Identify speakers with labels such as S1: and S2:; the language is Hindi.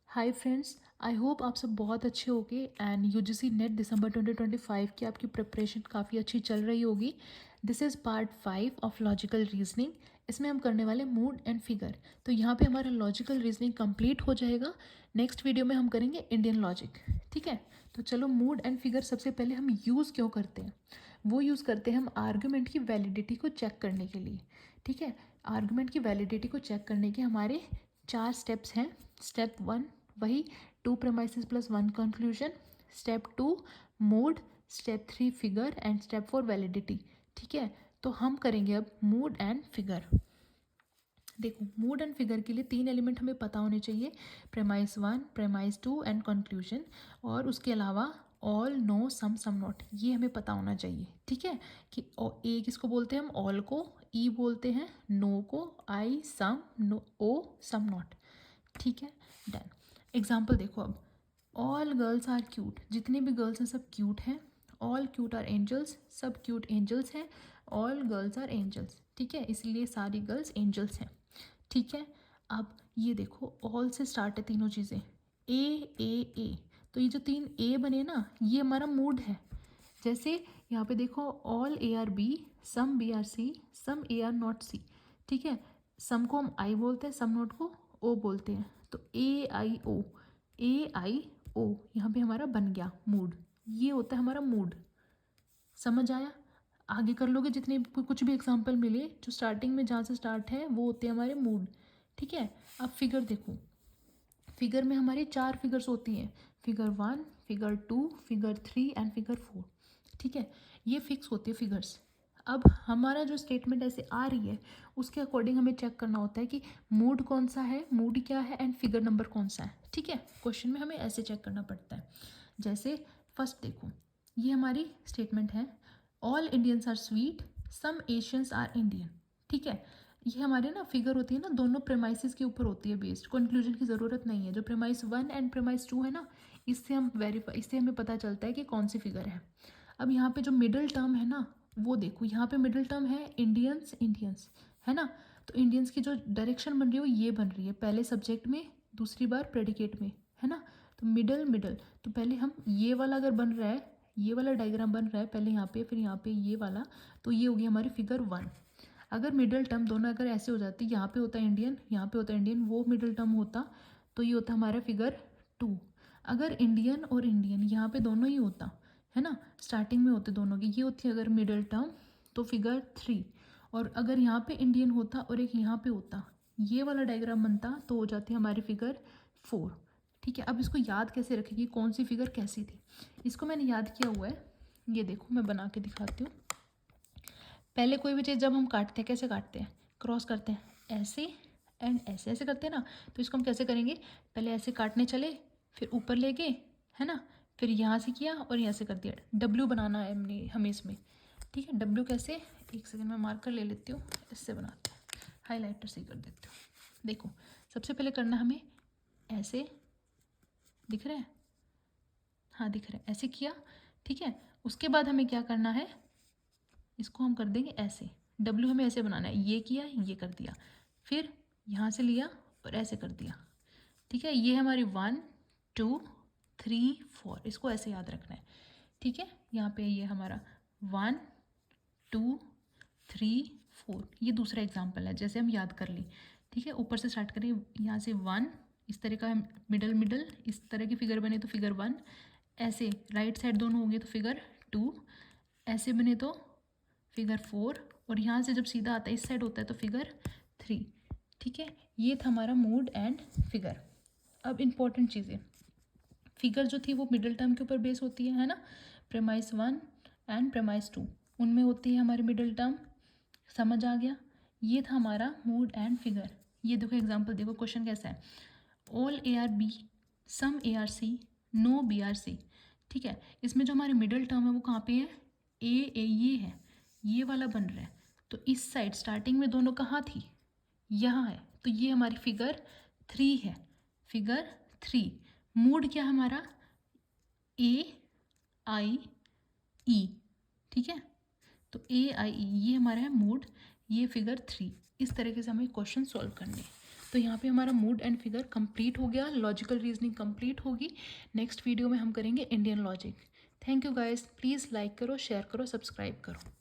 S1: हाय फ्रेंड्स, आई होप आप सब बहुत अच्छे होगे एंड यूजीसी नेट दिसंबर 2025 की आपकी प्रिपरेशन काफ़ी अच्छी चल रही होगी। This is part 5 of logical reasoning. इसमें हम करने वाले मूड एंड फिगर। तो यहाँ पे हमारा लॉजिकल रीजनिंग कंप्लीट हो जाएगा। नेक्स्ट वीडियो में हम करेंगे इंडियन लॉजिक। ठीक है, तो चलो मूड एंड फिगर सबसे पहले हम यूज़ क्यों करते हैं, वो यूज़ करते हैं हम आर्गूमेंट की वैलिडिटी को चेक करने के लिए। ठीक है, आर्गूमेंट की वैलिडिटी को चेक करने के हमारे 4 स्टेप्स हैं। स्टेप 1 वही 2 premises plus 1 conclusion, step 2 mood, step 3 figure and step 4 validity. ठीक है, तो हम करेंगे अब मूड एंड फिगर। देखो, मूड एंड फिगर के लिए 3 एलिमेंट हमें पता होने चाहिए, प्रेमाइस 1, प्रेमाइस 2 एंड कंक्लूजन। और उसके अलावा ऑल, नो, सम नॉट, ये हमें पता होना चाहिए। ठीक है, कि ए किसको बोलते हैं हम, ऑल को, ई बोलते हैं नो को, आई सम, नो ओ सम नॉट। ठीक है, डन। एग्जाम्पल देखो अब, ऑल गर्ल्स आर क्यूट, जितने भी गर्ल्स हैं सब क्यूट हैं। ऑल क्यूट आर एंजल्स, सब क्यूट एंजल्स हैं। ऑल गर्ल्स आर एंजल्स, ठीक है, इसलिए सारी गर्ल्स एंजल्स हैं। ठीक है, अब ये देखो, ऑल से स्टार्ट है तीनों चीज़ें, ए, तो ये जो 3 ए बने ना, ये हमारा मूड है। जैसे यहाँ पे देखो, all A are B, some B are C, some A are not C. ठीक है, सम को हम आई बोलते हैं, सम नॉट को ओ बोलते हैं। तो ए आई ओ यहाँ पे हमारा बन गया मूड। ये होता है हमारा मूड। समझ आया? आगे कर लोगे, जितने कुछ भी एग्जाम्पल मिले जो स्टार्टिंग में जहाँ से स्टार्ट है वो होते हैं हमारे मूड। ठीक है, अब फिगर देखो, फिगर में हमारी 4 फिगर्स होती हैं, figure 1, figure 2, figure 3 and figure 4। ठीक है, ये फिक्स होती है फिगर्स। अब हमारा जो स्टेटमेंट ऐसे आ रही है उसके अकॉर्डिंग हमें चेक करना होता है कि मूड कौन सा है, मूड क्या है एंड फिगर नंबर कौन सा है। ठीक है, क्वेश्चन में हमें ऐसे चेक करना पड़ता है। जैसे फर्स्ट देखो, ये हमारी स्टेटमेंट है, all Indians are sweet, some Asians are Indian. ठीक है, ये हमारे ना फिगर होती है ना, दोनों प्रेमाइसिस के ऊपर होती है बेस्ड, कंक्लूजन की ज़रूरत नहीं है। जो प्रेमाइस 1 एंड प्रेमाइस 2 है ना, इससे हम वेरीफाई, इससे हमें पता चलता है कि कौन सी फिगर है। अब यहाँ पे जो मिडिल टर्म है ना, वो देखो, यहाँ पे मिडिल टर्म है इंडियंस, इंडियंस है ना। तो इंडियंस की जो डायरेक्शन बन रही है वो ये बन रही है, पहले सब्जेक्ट में, दूसरी बार प्रेडिकेट में, है ना। तो मिडल मिडल, तो पहले हम ये वाला अगर बन रहा है, ये वाला डायग्राम बन रहा है पहले यहाँ पे, फिर यहाँ पे ये वाला, तो ये होगी हमारी फिगर 1। अगर मिडिल टर्म दोनों अगर ऐसे हो जाती, यहाँ पे होता है इंडियन, यहाँ पे होता है इंडियन, वो मिडिल टर्म होता, तो ये होता हमारा फिगर 2। अगर इंडियन और इंडियन यहाँ पे दोनों ही होता, है ना, स्टार्टिंग में होते दोनों की, ये होती है अगर मिडिल टर्म, तो फिगर 3। और अगर यहाँ पे इंडियन होता और एक यहाँ पे होता, ये वाला डायग्राम बनता, तो हो जाती है हमारी फिगर 4। ठीक है, अब इसको याद कैसे रखेगी, कौन सी फिगर कैसी थी, इसको मैंने याद किया हुआ है। ये देखो, मैं बना के दिखाती हूँ। पहले कोई भी चीज़ जब हम काटते हैं, कैसे काटते हैं, क्रॉस करते हैं, ऐसे एंड ऐसे ऐसे करते हैं ना। तो इसको हम कैसे करेंगे, पहले ऐसे काटने चले, फिर ऊपर ले गए, है ना, फिर यहाँ से किया और यहाँ से कर दिया। डब्ल्यू बनाना है हमने हमें इसमें। ठीक है, डब्ल्यू कैसे, एक सेकंड में मार्कर ले लेती हूँ, इससे बनाते हैं, हाईलाइटर से कर देती हूँ। देखो, सबसे पहले करना हमें ऐसे, दिख रहा है, हाँ दिख रहा है, ऐसे किया। ठीक है, उसके बाद हमें क्या करना है, इसको हम कर देंगे ऐसे, डब्ल्यू हमें ऐसे बनाना है, ये किया, ये कर दिया, फिर यहाँ से लिया और ऐसे कर दिया। ठीक है, ये हमारी 1, 2, 3, 4, इसको ऐसे याद रखना है। ठीक है, यहाँ पे ये हमारा 1, 2, 3, 4, ये दूसरा एग्जाम्पल है, जैसे हम याद कर ली। ठीक है, ऊपर से स्टार्ट करें, यहाँ से 1, इस तरह का मिडल मिडल, इस तरह की फिगर बने तो फिगर 1, ऐसे राइट साइड दोनों होंगे तो फिगर 2, ऐसे बने तो फिगर 4, और यहाँ से जब सीधा आता है इस साइड होता है तो फिगर 3। ठीक है, ये था हमारा मूड एंड फिगर। अब इम्पॉर्टेंट चीज़ें, फिगर जो थी वो मिडिल टर्म के ऊपर बेस होती है ना, प्रेमाइस 1 एंड प्रेमाइस 2, उनमें होती है हमारी मिडिल टर्म। समझ आ गया? ये था हमारा मूड एंड फिगर। ये देखो एग्जाम्पल, देखो क्वेश्चन कैसा है, all A are B, some A are C, no B are C. ठीक है, इसमें जो हमारे मिडिल टर्म है वो कहाँ पे है, ए ये है, ये वाला बन रहा है। तो इस साइड स्टार्टिंग में दोनों कहाँ थी, यहाँ है, तो ये हमारी फिगर 3 है, फिगर 3। मूड क्या है हमारा, ए आई ई। ठीक है, तो ए आई ई ये हमारा है मूड, ये फिगर 3। इस तरीके से हमें क्वेश्चन सॉल्व करने हैं। तो यहाँ पे हमारा मूड एंड फिगर कंप्लीट हो गया, लॉजिकल रीजनिंग कंप्लीट होगी। नेक्स्ट वीडियो में हम करेंगे Indian logic. Thank you guys, please like करो, शेयर करो, सब्सक्राइब करो।